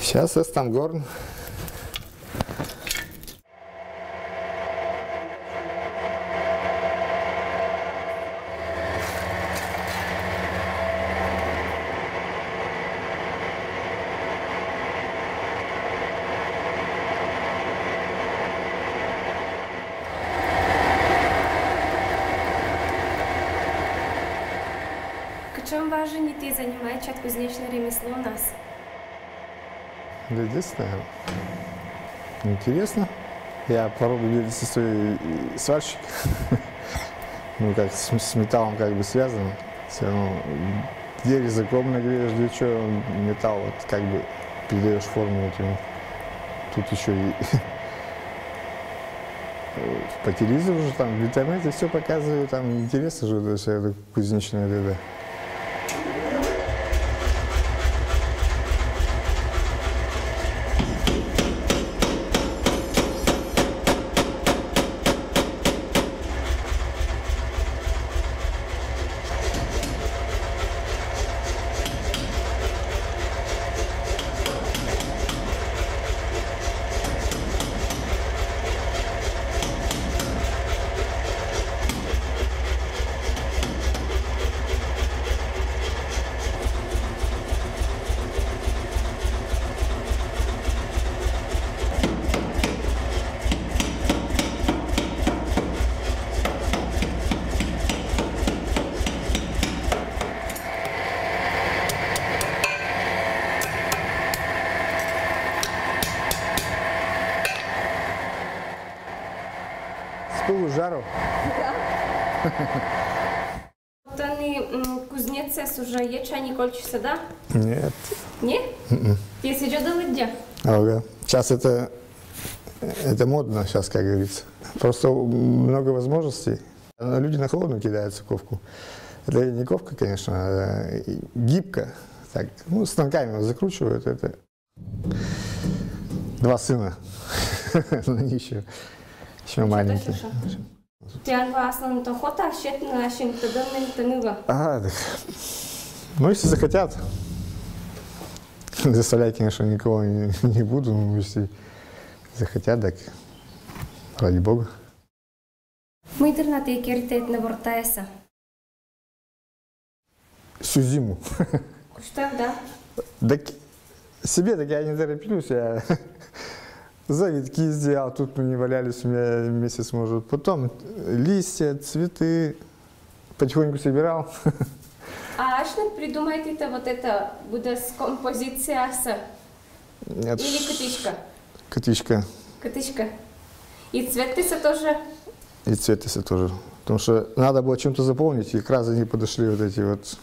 Сейчас Эстангорн. Чем важен и ты занимаешься кузнечное ремесло у нас? Да, единственное, интересно. Я по роду деятельности сварщик. Ну, как с металлом как бы связано. Все равно где языком нагреешь, где что, металл, вот как бы передаешь форму вот ему. Тут еще и по телевизору уже там, в интернете все показывают, там интересно же это кузнечное это. С пылу жару. Кузнец уже еча Никольчиса, да? Нет. Не? Ты сидел где? Ага. Сейчас это модно, сейчас, как говорится. Просто много возможностей. Люди на холодную кидаются ковку. Это не ковка, конечно, а гибко. Так, ну, станками закручивают. Это 2 сына. Еще маленькие. Ага, так. Ну, если захотят. Заставлять, конечно, никого не буду, но если захотят, так ради бога. Мыйдырната екеритет на вортаеса. Всю зиму. Что, да? Так себе так я не тороплюсь, я завитки сделал, тут не валялись у меня месяц, может. Потом листья, цветы, потихоньку собирал. А аж не придумайте вот это, будет композиция с... Нет. Или котичка? Котичка. Котичка. И цветы тоже? И цветы тоже. Потому что надо было чем-то заполнить, и как раз они подошли вот эти вот.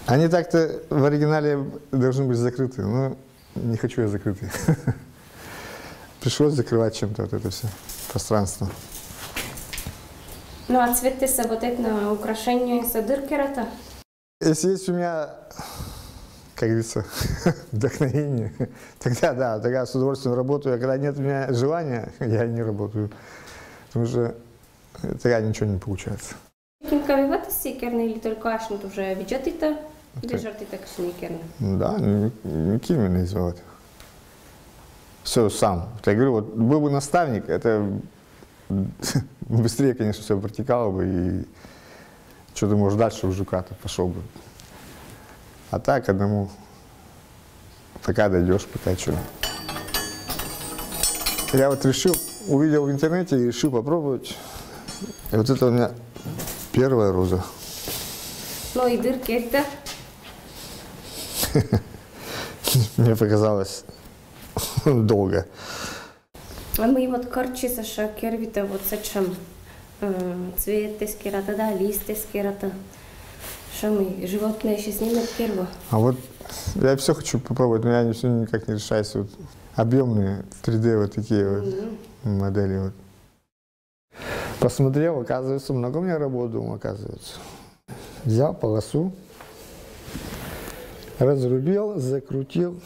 Они так-то в оригинале должны быть закрыты, но не хочу я закрытые. Пришлось закрывать чем-то вот это все пространство. Ну а цветы вот это на украшение с дыркера-то? Если есть у меня, как говорится, вдохновение, тогда да, тогда с удовольствием работаю. А когда нет у меня желания, я не работаю. Потому что тогда ничего не получается. Кимкавивата сикерна или только ашнут уже виджатита? Или жартита кашникерна? Да, никаким не звать. Все сам. Я говорю, вот был бы наставник, это быстрее, конечно, все протекало бы, и что-то, может, дальше уже куда-то пошел бы. А так одному, пока дойдешь, пока что. Я вот решил, увидел в интернете и решил попробовать. И вот это у меня первая роза. Ну и дырки это? Мне показалось долго. А мы вот корчи Саша кервита вот сачам цвет скирата, да, листья скирата. Что мы, животные еще снимут керву? А вот я все хочу попробовать, но я все никак не решаюсь. Вот объемные 3D вот такие вот модели. Вот. Посмотрел, оказывается, много у меня работ дома, оказывается. Взял полосу, разрубил, закрутил,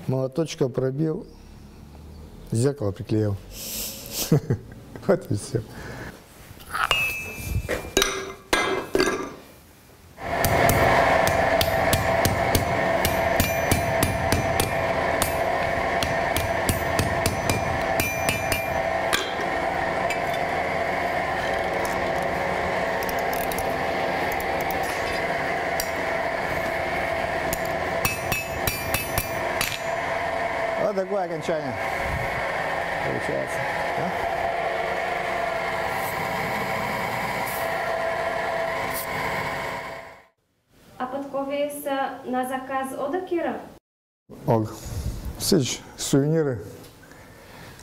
молоточком пробил, зеркало приклеил. Вот и все. Вот такое окончание получается. Да? А подкови на заказ ода кира? Ог. Сич, сувениры.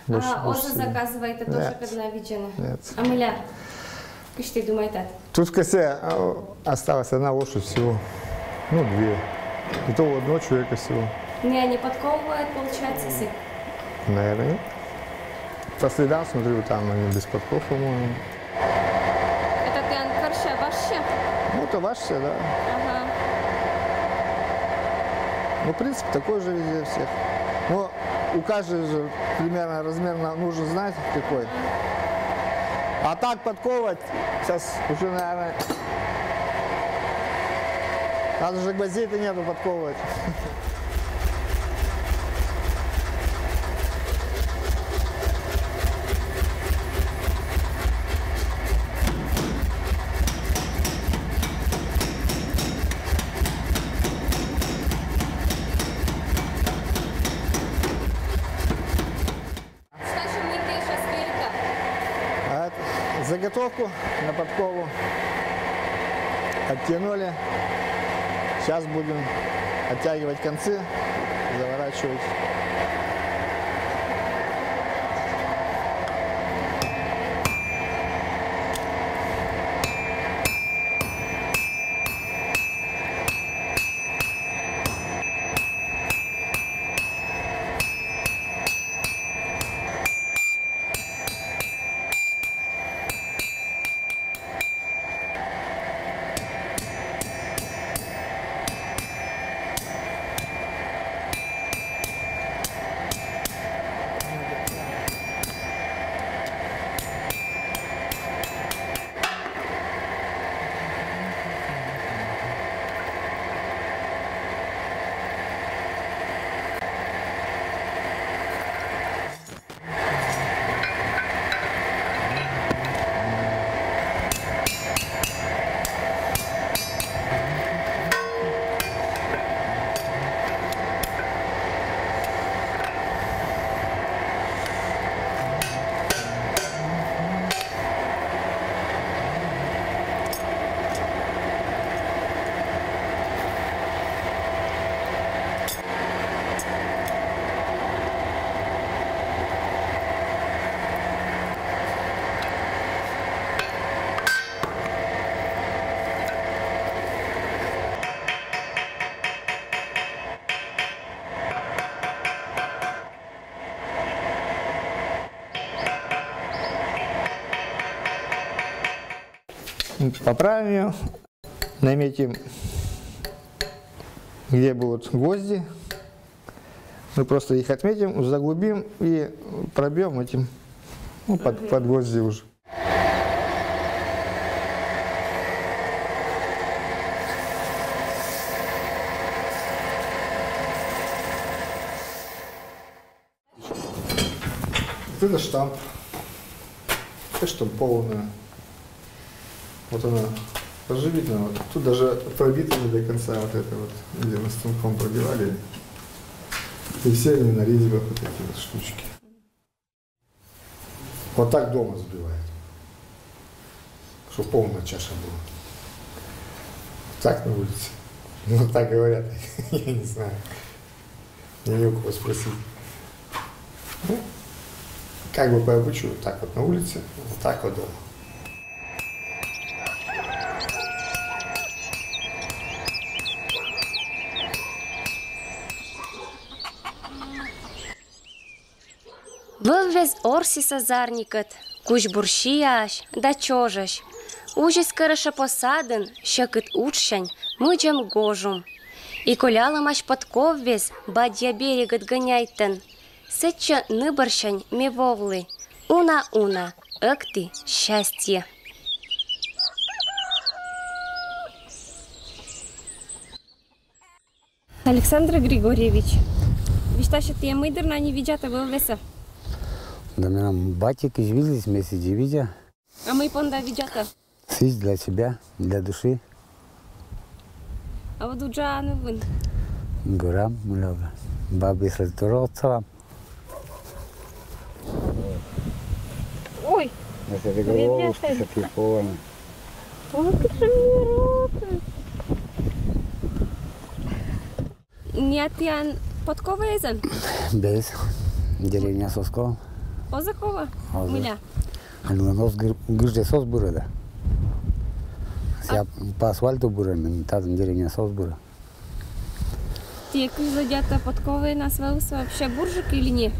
А ода заказываете тоже когда виджены? Нет. А мыляр? Как ты думаете? Тут в косе осталась одна лошадь всего. Ну, 2. И то одного человека всего. Не подковывает, получается, сык? Наверное, нет. По следам смотрю, там они без подков, по-моему. Это ты анкарша ваше? Ну, это ваше, да. Ага. Ну, в принципе, такой же везде всех. Но у каждого же примерно размер нужно знать какой. А так подковывать, сейчас уже, наверное, надо же гвоздей-то нету подковывать. Заготовку на подкову оттянули. Сейчас будем оттягивать концы, заворачивать. Поправим ее, наметим, где будут гвозди. Мы просто их отметим, заглубим и пробьем этим под гвозди уже. Вот это штамп. Это штампованная. Вот она даже видно, вот. Тут даже пробито не до конца вот это вот, где мы станком пробивали. И все они на резьбах вот эти вот штучки. Вот так дома сбивают. Чтобы полная чаша была. Так на улице. Ну так говорят. Я не знаю. Я не у кого спросить. Ну, как бы по обычаю, вот так вот на улице, вот так вот дома. Вылвез орсиса зарникът, куш буршияш, да чожаш. Ужис караша посаден, щекът учшань, мыджам гожум. И коляламаш подковвез, бадья берегът гоняйтен. Сетча ныборщань мевовлы. Уна, экты, счастье. Александр Григорьевич, вижте, тия мыдърна ни видята вълвеса. Да меня батик извиделись вместе девятя. А мы понда видята? Сись для себя, для души. А вот уджа не вын. Горам много. Бабы с отцом. Это головушка шапикована. Ой, как же мне Нет, Ян, подкова езен? Без. Деревня Соскова. Озакова? Оза. Миля. Алюнос гыжде сос burada. Сега по асфальту бурен, там деревня Сосбура. Те задята подковы назвался вообще буржик или не?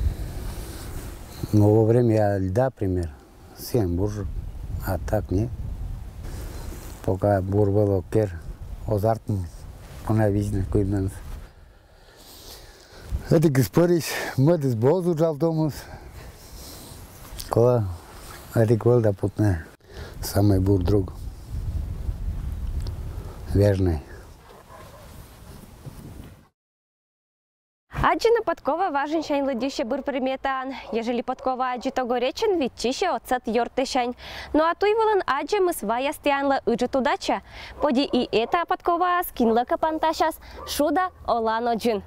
Ну, во время льда, пример, 7 буржик, а так не. Пока бур было кер, озартный, она видно, куда. Это господич, мы с Бозу жалтомус. Кола, это кольда путная, самый бур друг. Верный. Аджина подкова важен шайн ладище бур приметан. Ежели подкова аджи того речен, витчище отцат йортышань. Ну а туй волан аджи мы свая стянла уджит удача. Поди и эта подкова скинла капанташас шуда олано джин.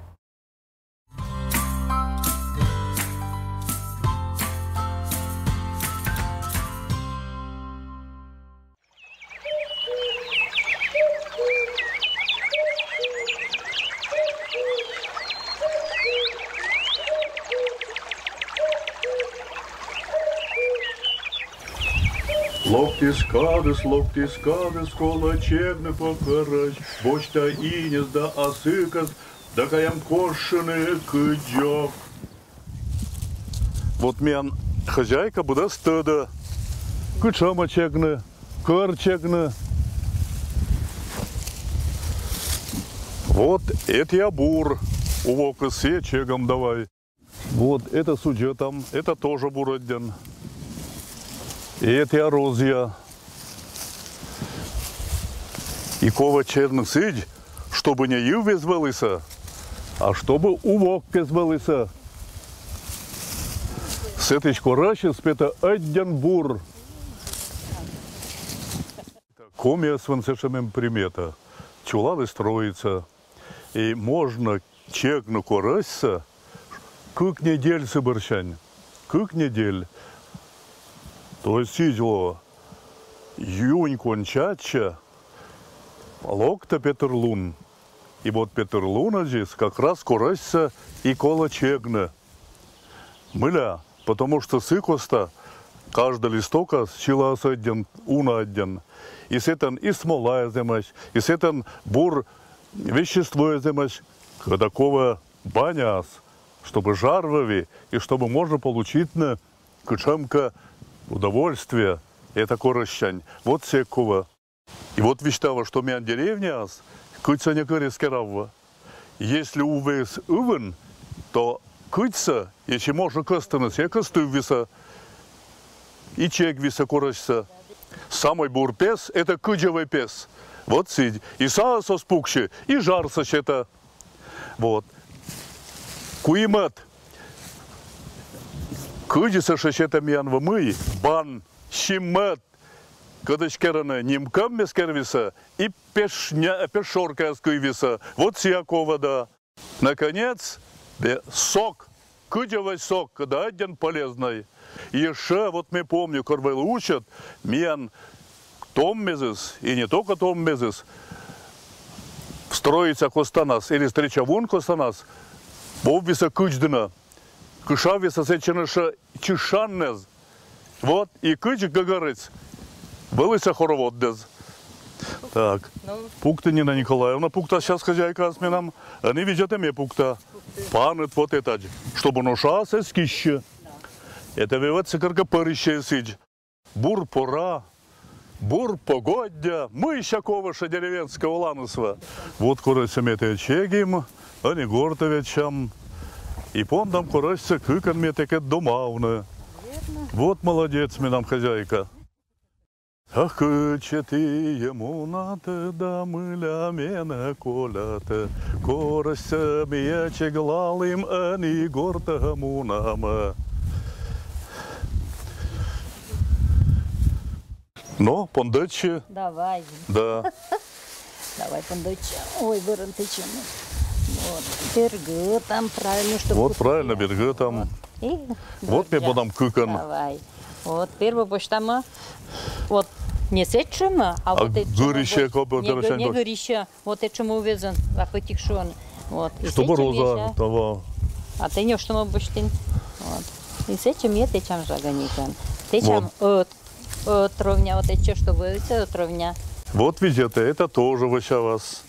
Локти скадыс, кола чегны покарать, бочта инес да асыкас, да каям кошины кыджок. Вот мен хозяйка буда стыда, кычама чегны, кыр чегны. Вот это я бур, увока се чегом давай. Вот это судья там, это тоже буроден. И это я розья. И кова черных сидь, чтобы не ив визвалися, а чтобы увок визвалися. С этой кораши спета один бур. Комия с ванцешемем примета. Чулады строится. И можно чекну корасься, как недель соборщань. Как недель. То есть сидела июнь кончача, локта Петерлун. И вот Петерлуна здесь как раз корасься и кола чегна. Мыля, потому что сыкоста каждая листока счила один, уна один. И с этим и смола земась, и с этим бур вещество земась, такого баняс, чтобы жарвови, и чтобы можно получить на кучамка удовольствие, это корощань. Вот секова. И вот вещтава, что меня деревня, кыца не корискеравва. Если увес увен, то кыца, если можно костынуть, я костыв виса, и чек виса корощся. Самый бур пес, это кыджевый пес. Вот сидь. И саасо спукши, и жарса это. Вот. Куимат. Кыджиса шешета мянва мы, бан, щимат, кадачкерана нимкам мескервиса и пешорка скывиса. Вот сиякова, да. Наконец, сок, кыджевый сок, когда один полезный. Еще, вот мы помню, корвел учат, мен том мезес, и не только том мезес, строится костанас, или встречавун костанас, боввиса кыдждена. Кышависа сеченыша чешаннез. Вот, и кычик гагарыц. Былыся хоровод дез. Так, пукта Нина Николаевна, пукта сейчас хозяйка с меном. Они видят мне пукта. Панет вот это, чтобы ноша се скище. Это виваться карка парище сидь. Бур пора, бур погодя. Мы еще коваша деревенского ланусва. Вот короче мете чегим, они гортовичам. И пон там короче кыкан мне таке домавне. Вот молодец мне нам хозяйка. Ах, ты ему надо, да мыля мене колята, короче мне чеглалым, они гортому нам. Ну, пондачи. Давай. Да. Давай пондачи. Ой, вырантычем. Вот, бергы там правильно, чтобы... Вот правильно, бергы там. И вот мне подам кыкан. Давай. Вот, первый почтама, вот, не сечем, а вот горище, не горище, вот это мы увезем, а потекшон. Вот. Чтобы роза того. А ты не что мы бочтин. Вот. И сечем я течем жаганикан. Течем отровня, вот эти, чтобы это отровня. Вот видите, это тоже выше вас.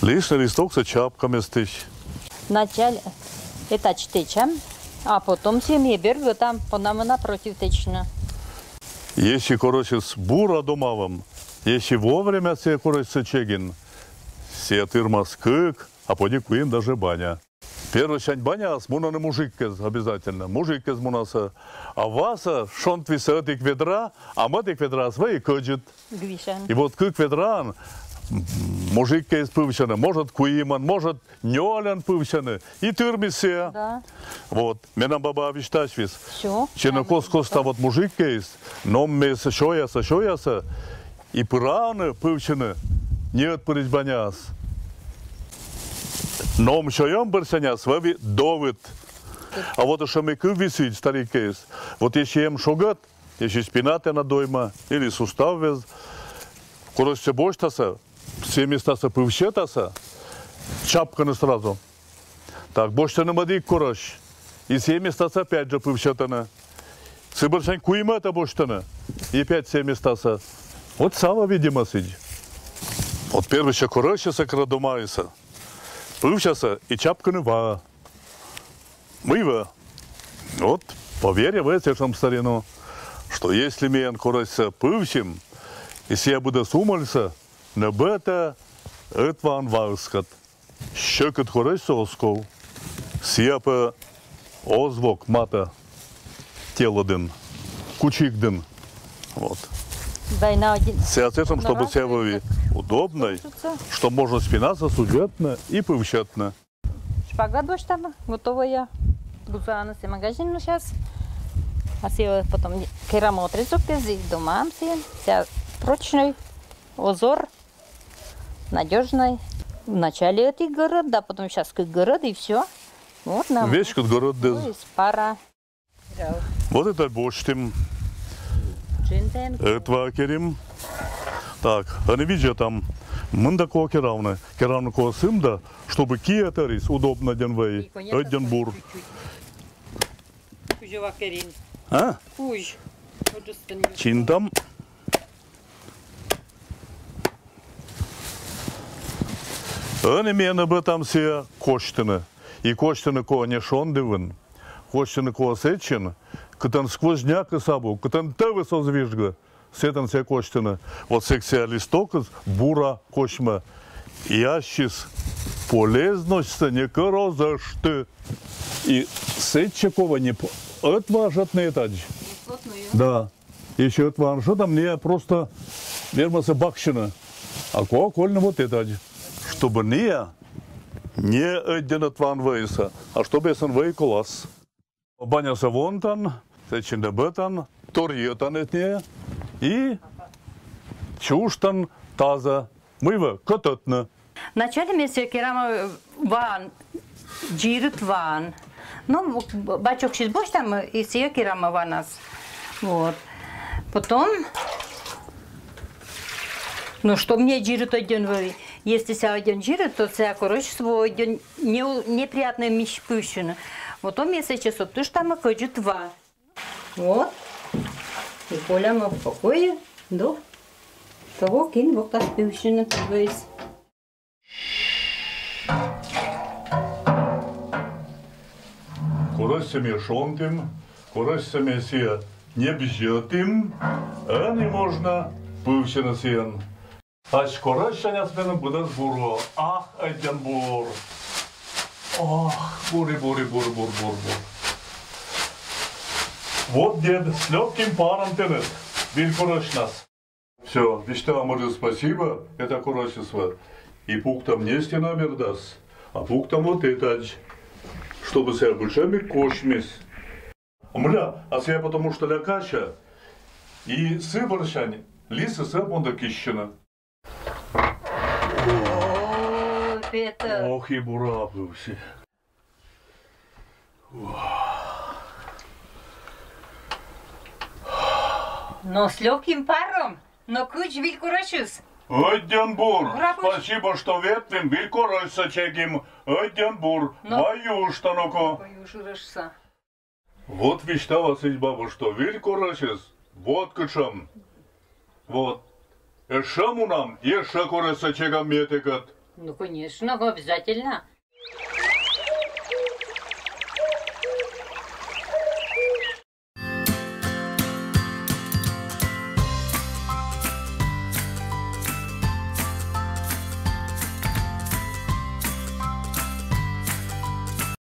Лишний листок с чапками стыч. Вначале это течем, а потом семье берг там, по нам напротив течно. Если, короче, с бура дома вам, если вовремя все, короче, чегин, все тырма скык, а подикуем даже баня. Первый чань баня, с муна на мужиккез обязательно. Мужиккез мунаса. А васа шонт висет и ведра, а мы и ведра свои кыджит. И вот кык ведран, мужиккез пывчаны, может куиман, может нёлян пывчаны, и тырми все. Да. Вот, менам баба виштачвис. Все. Ченакос коста вот мужиккез, ном мес шояса, и пыраны пывчаны, нет пырить баняс. Ном шоям барсаняс, вави довид. А вот что мы висит, старый кейс. Вот если им шогат, если спината на дойма, или сустав вез, короче, боштаса, все места пывщетаса, чапка не сразу. Так, бошта не мадик короче. И все места опять же пывщетана. Сыбаршань куймата боштана. И опять все места. Вот сама видимо сидит. Вот первый еще короче сакрадомайса. Пывчаса и чапка не ва. Мыва. Вот, поверь в этом старину, что если мен короче пывчим, если я буду сумался, не бета, это ван варскат. Щекот короче сосков. Сьяпа озвок мата телодин. Кучикдин. Вот. С этим, чтобы все было удобно, что можно спина сосудетна и пывчатна. Шпагат больше там, готовая. Бузана в магазин сейчас. А все потом керамотрицок тези дома все. Вся прочный, озор, надежный. Вначале это город, да, потом сейчас как город и все. Вот нам. Вещь как город. Пара. Вот это боштим. Это керим. Так, они видят там. Мында ко керавна ко сымда, чтобы киетарис удобно денвей, один бур. А? Чинтам. Они мене бы там все коштины. И коштины ко не шондывын, коштины ко сечен, катан сквозняк и сабу, катан тевы созвижга. Сетан все коштины. Вот секция листок бура кошма. Ящис полезность не корозашты. И сетчакова не отважат на этаж. Да. Еще отважат. Что там не просто вермаса бакшина. А колно вот этаж. Чтобы не один отван вейса, а чтобы ясен вей колас. Баня са вонтан, сечен дебетан, торьетан этне. И чуштан таза мыва кототна. Вначале мы все керама ван, джирут ван. Ну, бачок сейчас больше там и все керама ванас. Вот. Потом, ну что мне джирут один вы, если ся один джирут, то ся короче свой один неприятный мишпущина. Потом если сейчас то что там ходит два. Вот. И поля мы в покое до того, кин вот так пивщина весь. Короче, шонтим, короче, все не бежетим, а не можно пивщина сен. Аж короче, не спенем будет буру. Ах, один бур. Ах, бур. Вот дед с легким паром тянет. Великорочь нас. Все, вещта может спасибо, это корочество. И пук там не стена мердас, а пук там вот это, чтобы себя большими кошмис. Мля, а себя потому что лякача и сыборщань, лисы сыбонда кищена. О, это. Ох и бура был все. Но с легким паром, но куч вилькурашус. Оденбур, Рабочий. спасибо, что ветвим, вилькоройся чегим. Оденбур, мою штаноко. Поюшурашса. Вот мечтала сыть бабу, что вилькоройсес, вот кычам. Вот. Эшаму нам, ешакоройся чегам метекат. Ну, конечно, обязательно.